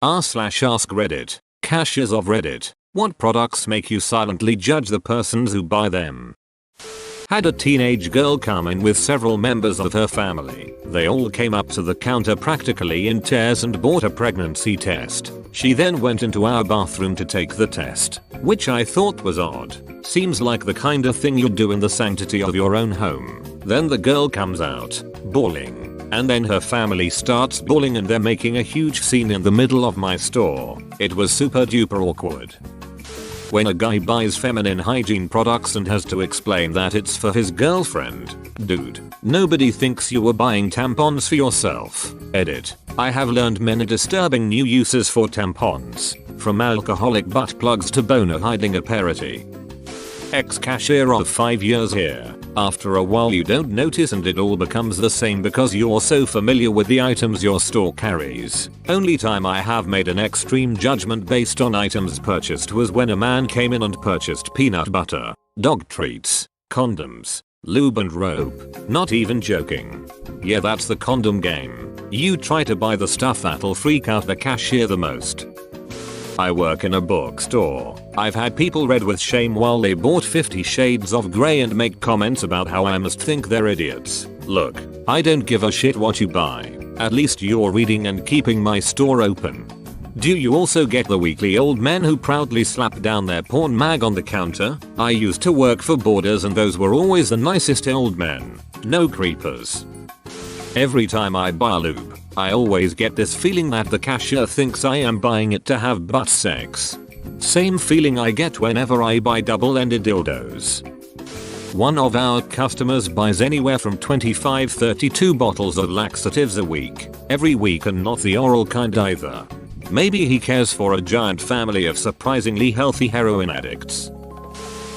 r/AskReddit, Cashiers of Reddit. What products make you silently judge the persons who buy them? Had a teenage girl come in with several members of her family. They all came up to the counter practically in tears and bought a pregnancy test. She then went into our bathroom to take the test, which I thought was odd. Seems like the kind of thing you'd do in the sanctity of your own home. Then the girl comes out, bawling. And then her family starts bawling and they're making a huge scene in the middle of my store. It was super duper awkward. When a guy buys feminine hygiene products and has to explain that it's for his girlfriend. Dude, nobody thinks you were buying tampons for yourself. Edit. I have learned many disturbing new uses for tampons. From alcoholic butt plugs to boner hiding apparity. Ex-cashier of 5 years here. After a while you don't notice and it all becomes the same because you're so familiar with the items your store carries. Only time I have made an extreme judgment based on items purchased was when a man came in and purchased peanut butter, dog treats, condoms, lube and rope. Not even joking. Yeah, that's the condom game. You try to buy the stuff that'll freak out the cashier the most. I work in a bookstore. I've had people read with shame while they bought 50 Shades of Grey and make comments about how I must think they're idiots. Look, I don't give a shit what you buy. At least you're reading and keeping my store open. Do you also get the weekly old men who proudly slap down their porn mag on the counter? I used to work for Borders and those were always the nicest old men. No creepers. Every time I buy lube, I always get this feeling that the cashier thinks I am buying it to have butt sex. Same feeling I get whenever I buy double-ended dildos. One of our customers buys anywhere from 25-32 bottles of laxatives a week. Every week, and not the oral kind either. Maybe he cares for a giant family of surprisingly healthy heroin addicts.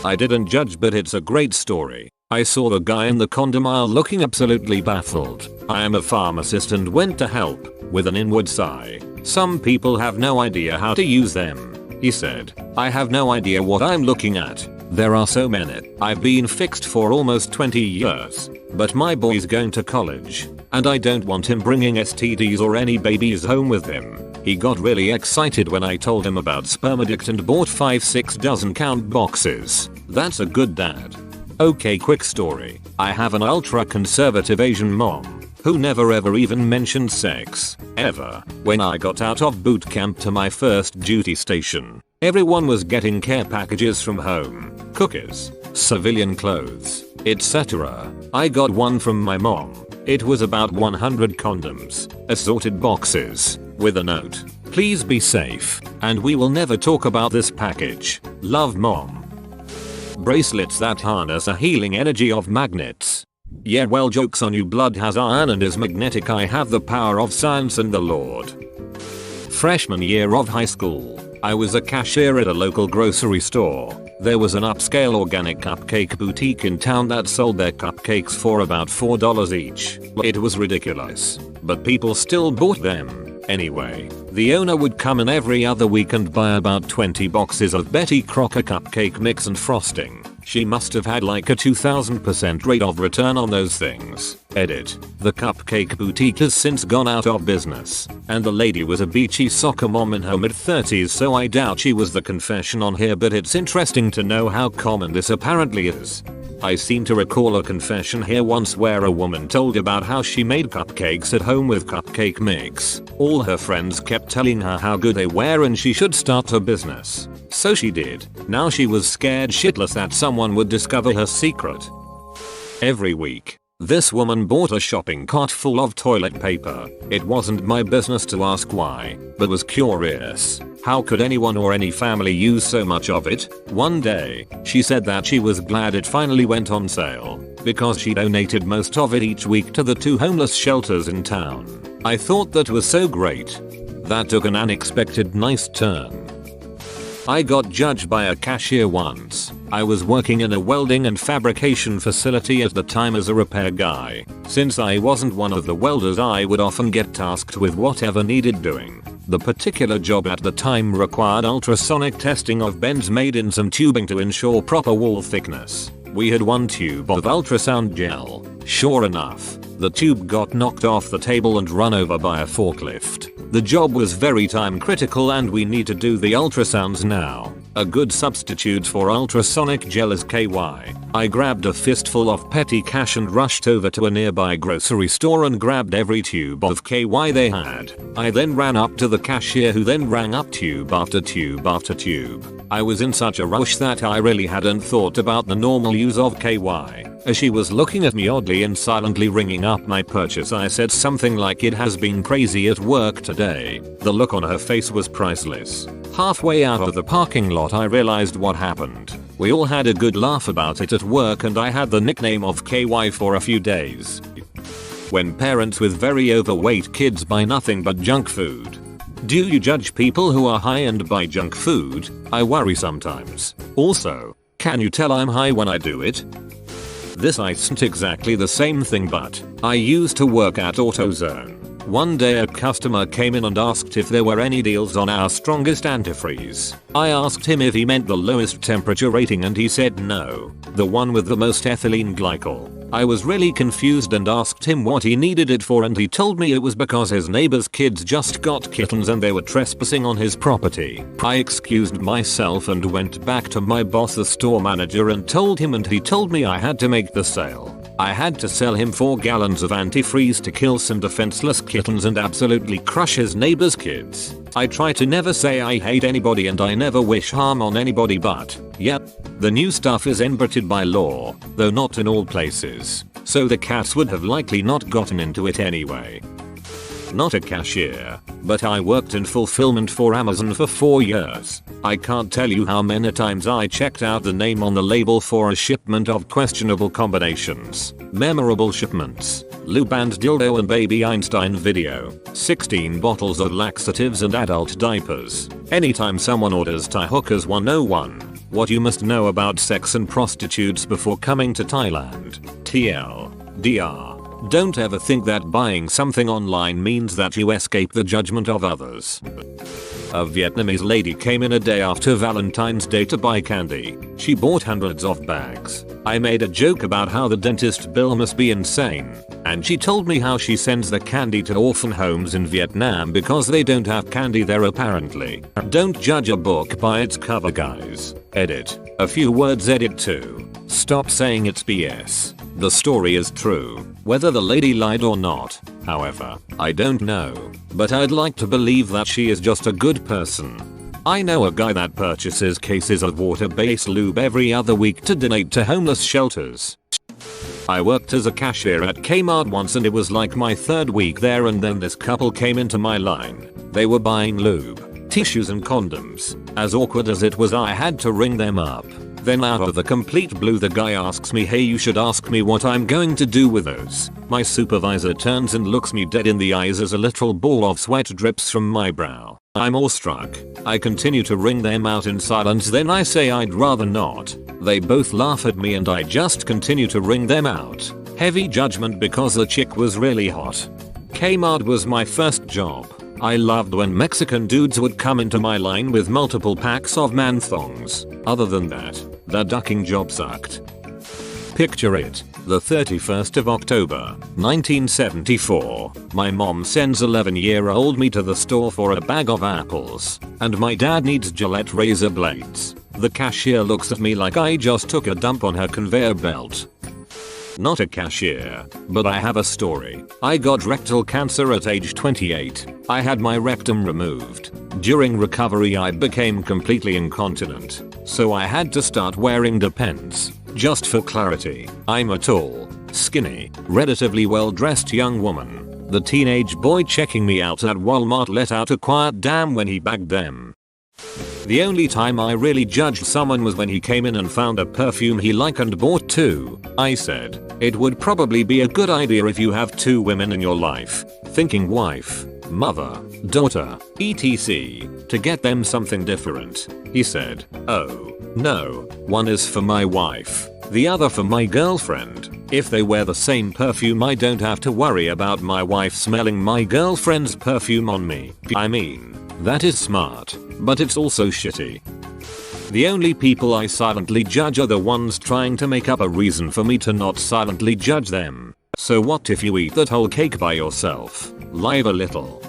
I didn't judge, but it's a great story. I saw the guy in the condom aisle looking absolutely baffled. I am a pharmacist and went to help, with an inward sigh. Some people have no idea how to use them, he said. I have no idea what I'm looking at. There are so many. I've been fixed for almost 20 years. But my boy's going to college, and I don't want him bringing STDs or any babies home with him. He got really excited when I told him about Spermadict and bought 5-6 dozen count boxes. That's a good dad. Okay, quick story. I have an ultra conservative Asian mom who never ever even mentioned sex, ever. When I got out of boot camp to my first duty station, everyone was getting care packages from home, cookies, civilian clothes, etc. I got one from my mom. It was about 100 condoms, assorted boxes, with a note, "Please be safe, and we will never talk about this package. Love, Mom." Bracelets that harness a healing energy of magnets. Yeah, well, jokes on you. Blood has iron and is magnetic. I have the power of science and the Lord. Freshman year of high school, I was a cashier at a local grocery store. There was an upscale organic cupcake boutique in town that sold their cupcakes for about $4 each. It was ridiculous, but people still bought them. Anyway, the owner would come in every other week and buy about 20 boxes of Betty Crocker cupcake mix and frosting. She must have had like a 2000% rate of return on those things. Edit. The cupcake boutique has since gone out of business, and the lady was a beachy soccer mom in her mid-30s, so I doubt she was the confession on here, but it's interesting to know how common this apparently is. I seem to recall a confession here once where a woman told about how she made cupcakes at home with cupcake mix. All her friends kept telling her how good they were and she should start a business. So she did. Now she was scared shitless that someone would discover her secret. Every week, this woman bought a shopping cart full of toilet paper. It wasn't my business to ask why, but was curious. How could anyone or any family use so much of it? One day, she said that she was glad it finally went on sale, because she donated most of it each week to the 2 homeless shelters in town. I thought that was so great. That took an unexpected nice turn. I got judged by a cashier once. I was working in a welding and fabrication facility at the time as a repair guy. Since I wasn't one of the welders, I would often get tasked with whatever needed doing. The particular job at the time required ultrasonic testing of bends made in some tubing to ensure proper wall thickness. We had one tube of ultrasound gel. Sure enough, the tube got knocked off the table and run over by a forklift. The job was very time critical and we need to do the ultrasounds now. A good substitute for ultrasonic gel is KY. I grabbed a fistful of petty cash and rushed over to a nearby grocery store and grabbed every tube of KY they had. I then ran up to the cashier who then rang up tube after tube after tube. I was in such a rush that I really hadn't thought about the normal use of KY. As she was looking at me oddly and silently ringing up my purchase, I said something like, "It has been crazy at work today." The look on her face was priceless. Halfway out of the parking lot I realized what happened. We all had a good laugh about it at work and I had the nickname of KY for a few days. When parents with very overweight kids buy nothing but junk food. Do you judge people who are high and buy junk food? I worry sometimes. Also, can you tell I'm high when I do it? This isn't exactly the same thing, but I used to work at AutoZone. One day a customer came in and asked if there were any deals on our strongest antifreeze. I asked him if he meant the lowest temperature rating and he said no, the one with the most ethylene glycol. I was really confused and asked him what he needed it for and he told me it was because his neighbor's kids just got kittens and they were trespassing on his property. I excused myself and went back to my boss, the store manager, and told him, and he told me I had to make the sale. I had to sell him 4 gallons of antifreeze to kill some defenseless kittens and absolutely crush his neighbor's kids. I try to never say I hate anybody and I never wish harm on anybody, but yep, the new stuff is embarrated by law, though not in all places, so the cats would have likely not gotten into it anyway. Not a cashier, but I worked in fulfillment for Amazon for 4 years. I can't tell you how many times I checked out the name on the label for a shipment of questionable combinations. Memorable shipments: lube and dildo and baby Einstein video, 16 bottles of laxatives and adult diapers. Anytime someone orders Thai Hookers 101, what you must know about sex and prostitutes before coming to Thailand. TLDR. Don't ever think that buying something online means that you escape the judgment of others. A Vietnamese lady came in a day after Valentine's Day to buy candy. She bought hundreds of bags. I made a joke about how the dentist bill must be insane, and she told me how she sends the candy to orphan homes in Vietnam because they don't have candy there apparently. Don't judge a book by its cover, guys. Edit. A few words, edit 2. Stop saying it's BS. The story is true, whether the lady lied or not. However, I don't know, but I'd like to believe that she is just a good person. I know a guy that purchases cases of water-based lube every other week to donate to homeless shelters. I worked as a cashier at Kmart once and it was like my 3rd week there, and then this couple came into my line. They were buying lube, tissues and condoms. As awkward as it was, I had to ring them up. Then out of the complete blue the guy asks me, "Hey, you should ask me what I'm going to do with those." My supervisor turns and looks me dead in the eyes as a literal ball of sweat drips from my brow. I'm awestruck. I continue to ring them out in silence, then I say I'd rather not. They both laugh at me and I just continue to ring them out. Heavy judgment because the chick was really hot. Kmart was my first job. I loved when Mexican dudes would come into my line with multiple packs of man thongs. Other than that, the ducking job sucked. Picture it, the 31st of October, 1974. My mom sends 11-year-old me to the store for a bag of apples, and my dad needs Gillette razor blades. The cashier looks at me like I just took a dump on her conveyor belt. Not a cashier, but I have a story. I got rectal cancer at age 28. I had my rectum removed. During recovery I became completely incontinent, so I had to start wearing Depends. Just for clarity, I'm a tall, skinny, relatively well-dressed young woman. The teenage boy checking me out at Walmart let out a quiet damn when he bagged them. The only time I really judged someone was when he came in and found a perfume he liked and bought 2. I said, "It would probably be a good idea if you have 2 women in your life," thinking wife, mother, daughter, etc., to get them something different. He said, "Oh, no, one is for my wife, the other for my girlfriend. If they wear the same perfume I don't have to worry about my wife smelling my girlfriend's perfume on me." I mean, that is smart, but it's also shitty. The only people I silently judge are the ones trying to make up a reason for me to not silently judge them. So what if you eat that whole cake by yourself? Live a little.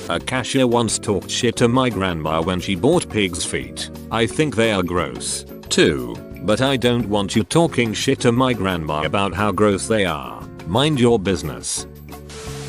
A cashier once talked shit to my grandma when she bought pig's feet. I think they are gross. 2. But I don't want you talking shit to my grandma about how gross they are. Mind your business.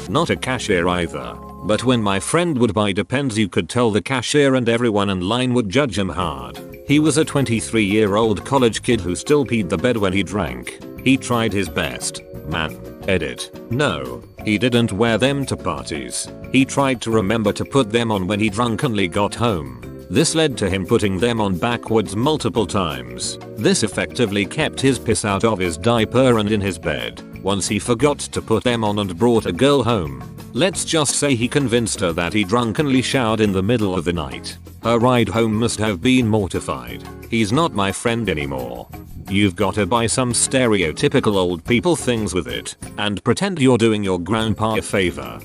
Not a cashier either. But when my friend would buy Depends, you could tell the cashier and everyone in line would judge him hard. He was a 23-year-old college kid who still peed the bed when he drank. He tried his best. Man. Edit. No, he didn't wear them to parties. He tried to remember to put them on when he drunkenly got home. This led to him putting them on backwards multiple times. This effectively kept his piss out of his diaper and in his bed. Once he forgot to put them on and brought a girl home. Let's just say he convinced her that he drunkenly showered in the middle of the night. Her ride home must have been mortified. He's not my friend anymore. You've gotta buy some stereotypical old people things with it and pretend you're doing your grandpa a favor.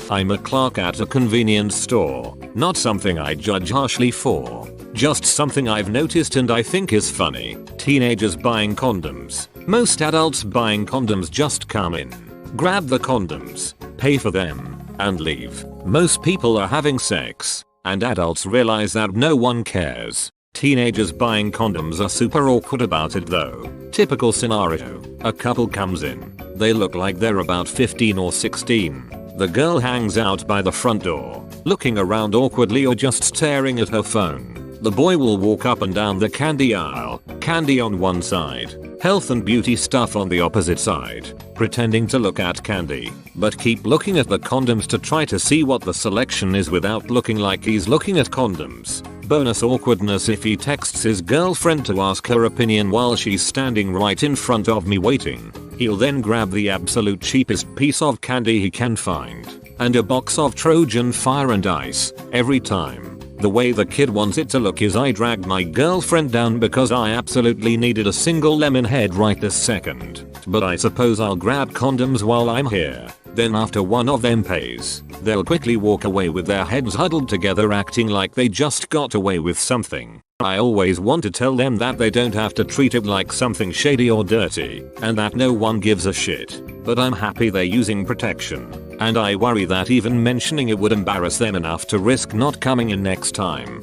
I'm a clerk at a convenience store. Not something I judge harshly for. Just something I've noticed and I think is funny. Teenagers buying condoms. Most adults buying condoms just come in, grab the condoms, pay for them, and leave. Most people are having sex, and adults realize that no one cares. Teenagers buying condoms are super awkward about it though. Typical scenario. A couple comes in. They look like they're about 15 or 16. The girl hangs out by the front door, looking around awkwardly or just staring at her phone. The boy will walk up and down the candy aisle, candy on one side, health and beauty stuff on the opposite side, pretending to look at candy, but keep looking at the condoms to try to see what the selection is without looking like he's looking at condoms. Bonus awkwardness if he texts his girlfriend to ask her opinion while she's standing right in front of me waiting. He'll then grab the absolute cheapest piece of candy he can find, and a box of Trojan fire and ice, every time. The way the kid wants it to look is I dragged my girlfriend down because I absolutely needed a single lemon head right this second. But I suppose I'll grab condoms while I'm here. Then after one of them pays, they'll quickly walk away with their heads huddled together acting like they just got away with something. I always want to tell them that they don't have to treat it like something shady or dirty, and that no one gives a shit. But I'm happy they're using protection, and I worry that even mentioning it would embarrass them enough to risk not coming in next time.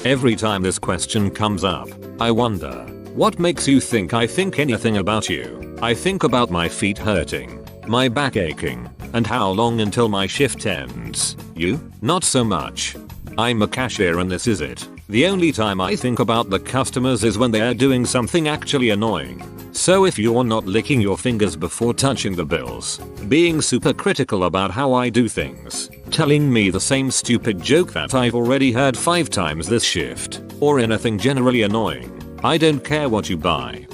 Every time this question comes up, I wonder, what makes you think I think anything about you? I think about my feet hurting, my back aching, and how long until my shift ends. You? Not so much. I'm a cashier and this is it. The only time I think about the customers is when they are doing something actually annoying. So if you're not licking your fingers before touching the bills, being super critical about how I do things, telling me the same stupid joke that I've already heard 5 times this shift, or anything generally annoying, I don't care what you buy.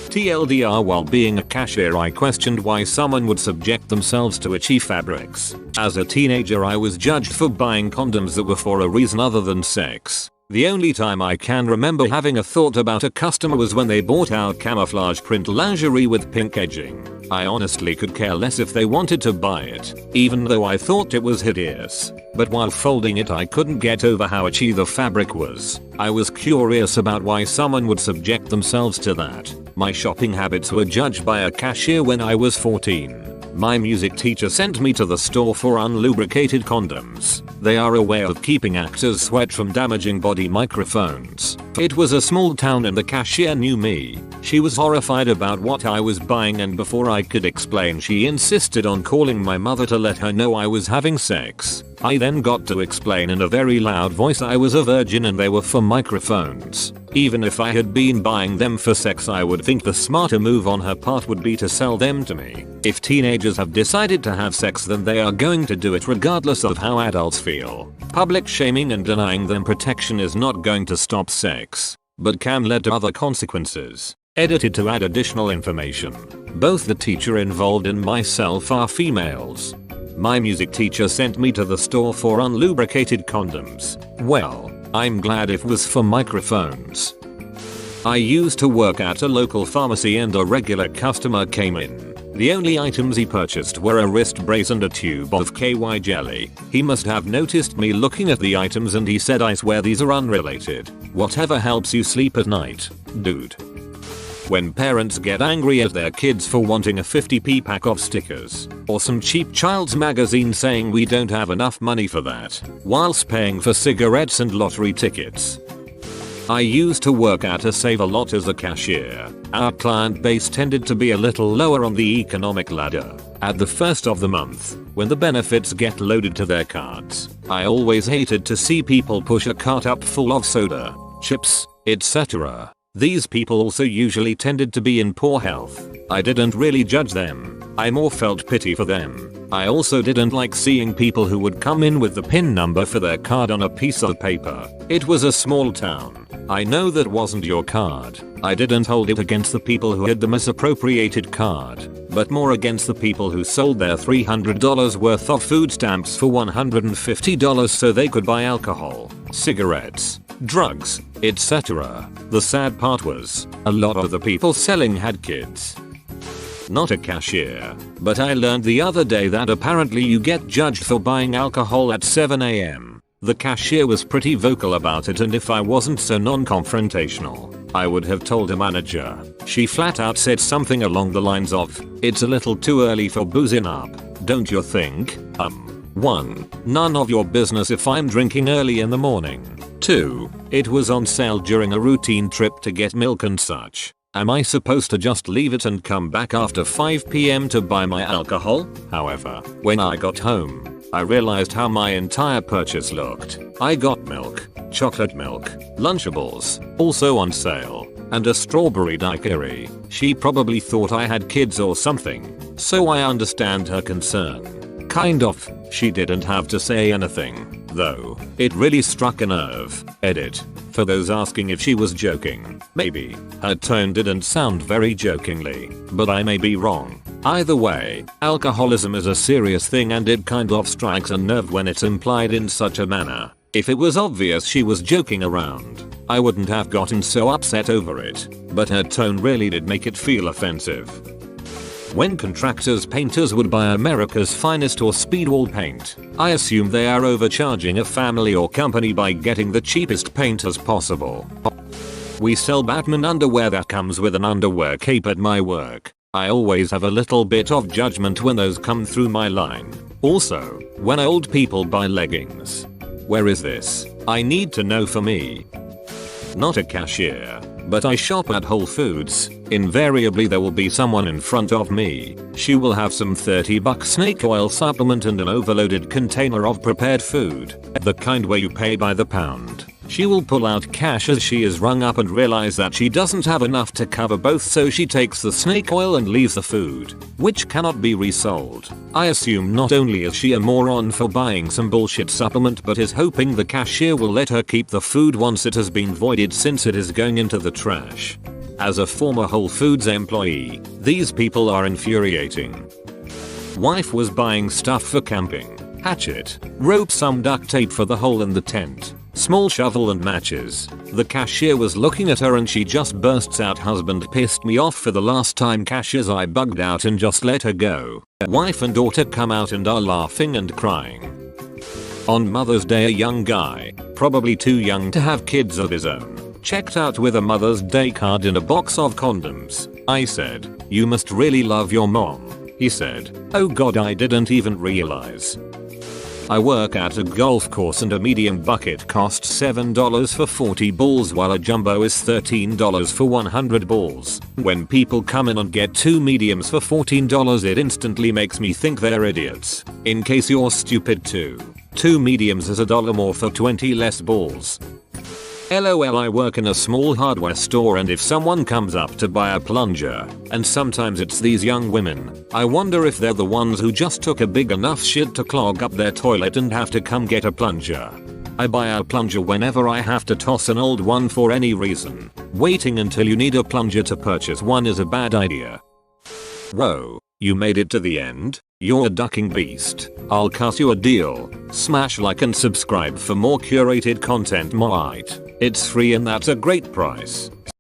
TLDR, while being a cashier I questioned why someone would subject themselves to itchy fabrics. As a teenager I was judged for buying condoms that were for a reason other than sex. The only time I can remember having a thought about a customer was when they bought our camouflage print lingerie with pink edging. I honestly could care less if they wanted to buy it, even though I thought it was hideous. But while folding it I couldn't get over how itchy the fabric was. I was curious about why someone would subject themselves to that. My shopping habits were judged by a cashier when I was 14. My music teacher sent me to the store for unlubricated condoms. They are a way of keeping actors' sweat from damaging body microphones. It was a small town and the cashier knew me. She was horrified about what I was buying and before I could explain she insisted on calling my mother to let her know I was having sex. I then got to explain in a very loud voice I was a virgin and they were for microphones. Even if I had been buying them for sex I would think the smarter move on her part would be to sell them to me. If teenagers have decided to have sex then they are going to do it regardless of how adults feel. Public shaming and denying them protection is not going to stop sex, but can lead to other consequences. Edited to add additional information. Both the teacher involved and myself are females. My music teacher sent me to the store for unlubricated condoms. Well, I'm glad it was for microphones. I used to work at a local pharmacy and a regular customer came in. The only items he purchased were a wrist brace and a tube of KY jelly. He must have noticed me looking at the items and he said, "I swear these are unrelated. Whatever helps you sleep at night, dude." When parents get angry at their kids for wanting a 50p pack of stickers, or some cheap child's magazine saying we don't have enough money for that, whilst paying for cigarettes and lottery tickets. I used to work at a Save-A-Lot as a cashier. Our client base tended to be a little lower on the economic ladder. At the first of the month, when the benefits get loaded to their cards, I always hated to see people push a cart up full of soda, chips, etc. These people also usually tended to be in poor health. I didn't really judge them. I more felt pity for them. I also didn't like seeing people who would come in with the PIN number for their card on a piece of paper. It was a small town. I know that wasn't your card. I didn't hold it against the people who had the misappropriated card, but more against the people who sold their $300 worth of food stamps for $150 so they could buy alcohol, cigarettes, drugs, etc. The sad part was, a lot of the people selling had kids. Not a cashier, but I learned the other day that apparently you get judged for buying alcohol at 7 AM. The cashier was pretty vocal about it, and if I wasn't so non-confrontational, I would have told a manager. She flat out said something along the lines of, "It's a little too early for boozing up, don't you think?" 1. None of your business if I'm drinking early in the morning. 2. It was on sale during a routine trip to get milk and such. Am I supposed to just leave it and come back after 5 PM to buy my alcohol? However, when I got home, I realized how my entire purchase looked. I got milk, chocolate milk, Lunchables, also on sale, and a strawberry daiquiri. She probably thought I had kids or something, so I understand her concern. Kind of. She didn't have to say anything, though. It really struck a nerve. Edit. For those asking if she was joking, maybe. Her tone didn't sound very jokingly, but I may be wrong. Either way, alcoholism is a serious thing and it kind of strikes a nerve when it's implied in such a manner. If it was obvious she was joking around, I wouldn't have gotten so upset over it, but her tone really did make it feel offensive. When contractors painters would buy America's Finest or Speedwall paint, I assume they are overcharging a family or company by getting the cheapest paint as possible. We sell Batman underwear that comes with an underwear cape at my work. I always have a little bit of judgment when those come through my line. Also, when old people buy leggings. Where is this? I need to know for me. Not a cashier, but I shop at Whole Foods. Invariably there will be someone in front of me. She will have some $30 snake oil supplement and an overloaded container of prepared food, the kind where you pay by the pound. She will pull out cash as she is rung up and realize that she doesn't have enough to cover both, so she takes the snake oil and leaves the food, which cannot be resold. I assume not only is she a moron for buying some bullshit supplement, but is hoping the cashier will let her keep the food once it has been voided, since it is going into the trash. As a former Whole Foods employee, these people are infuriating. Wife was buying stuff for camping. Hatchet, rope, some duct tape for the hole in the tent, small shovel and matches. The cashier was looking at her and she just bursts out, "Husband pissed me off for the last time." Cashiers, I bugged out and just let her go. Wife and daughter come out and are laughing and crying. On Mother's Day, a young guy, probably too young to have kids of his own, checked out with a Mother's Day card in a box of condoms. I said, "You must really love your mom." He said, "Oh God, I didn't even realize." I work at a golf course and a medium bucket costs $7 for 40 balls while a jumbo is $13 for 100 balls. When people come in and get 2 mediums for $14, it instantly makes me think they're idiots. In case you're stupid too. 2 mediums is $1 more for 20 less balls. LOL. I work in a small hardware store, and if someone comes up to buy a plunger, and sometimes it's these young women, I wonder if they're the ones who just took a big enough shit to clog up their toilet and have to come get a plunger. I buy a plunger whenever I have to toss an old one for any reason. Waiting until you need a plunger to purchase one is a bad idea. Whoa, you made it to the end? You're a ducking beast. I'll cut you a deal. Smash like and subscribe for more curated content. It's free and that's a great price.